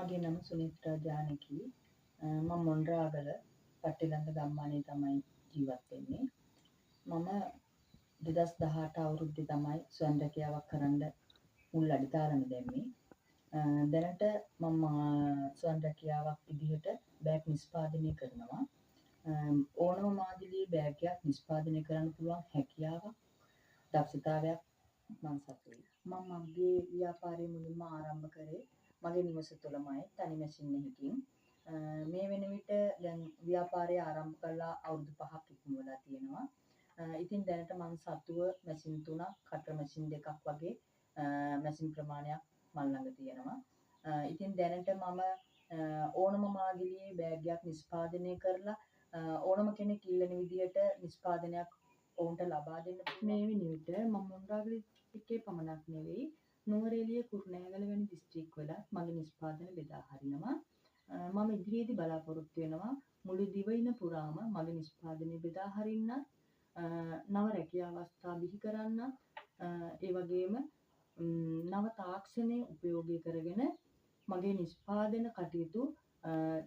මගේ නම සුනිත්‍රා ජානකි. මම මොණරාගල පට්ටිලන්ද ගම්මානයේ තමයි ජීවත් වෙන්නේ. මම 2018 අවුරුද්දේ තමයි ස්වයං රැකියාවක් කරන්න මුල් අඩිතාලම දැම්මේ. දැනට මම ස්වයං රැකියාවක් විදිහට බෑග් නිෂ්පාදනය කරනවා. ඕනම මාදිලියේ බෑගයක් නිෂ්පාදනය කරන්න පුළුවන් හැකියාවක්, දක්ෂතාවයක් මම සතුයි. මම මගේ ව්‍යාපාරය මුලින්ම ආරම්භ කරේ මගේ නිවස තුළමයි තනි මැෂින් එකකින්. මේ වෙන විට දැන් ව්‍යාපාරය ආරම්භ කළා අවුරුදු 5ක් ඉක්මවලා තියෙනවා. ඉතින් දැනට මම සතුව මැෂින් 3ක්, කටර මැෂින් 2ක් වගේ මැෂින් ප්‍රමාණයක් මල් ළඟ තියෙනවා. ඉතින් දැනට මම ඕනම මාදිලියේ බෑගයක් නිෂ්පාදනය කරලා ඕනම කෙනෙක් ඉල්ලන විදිහට නිෂ්පාදනයක් ඔවුන්ට ලබා දෙන්න මේ වෙන විට මම මොණරාගල දිස්ත්‍රික්කයේ පමණක් නෙවෙයි නුවරඑළිය කුරුණෑගල වැනි දිස්ත්‍රික්කවල මගේ නිෂ්පාදන බෙදා හරිනවා. මම ඉදිරියේදී බලාපොරොත්තු වෙනවා මුළු දිවයින පුරාම මගේ නිෂ්පාදනය බෙදා හරින්නත්, නව රැකියා අවස්ථා බිහි කරන්නත්, ඒ වගේම නව තාක්ෂණය උපයෝගී කරගෙන මගේ නිෂ්පාදන කටයුතු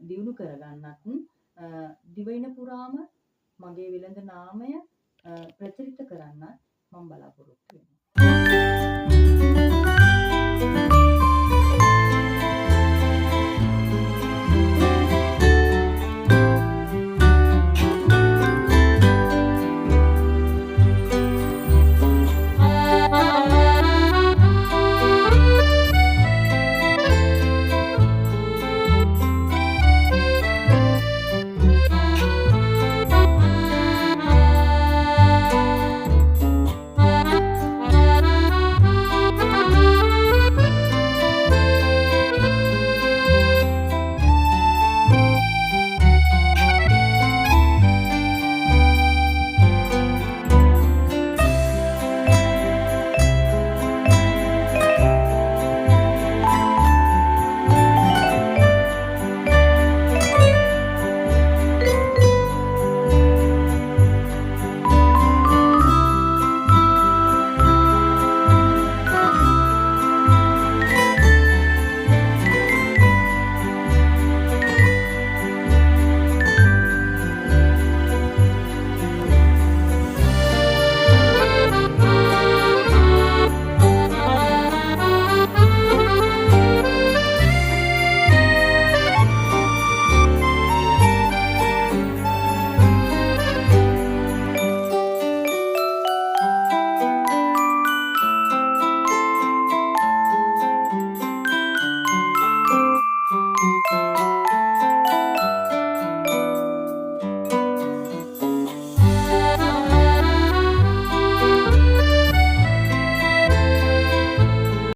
දියුණු කරගන්නත්, දිවයින පුරාම මගේ වෙළඳ නාමය ප්‍රචලිත කරන්නත් මම බලාපොරොත්තු වෙනවා.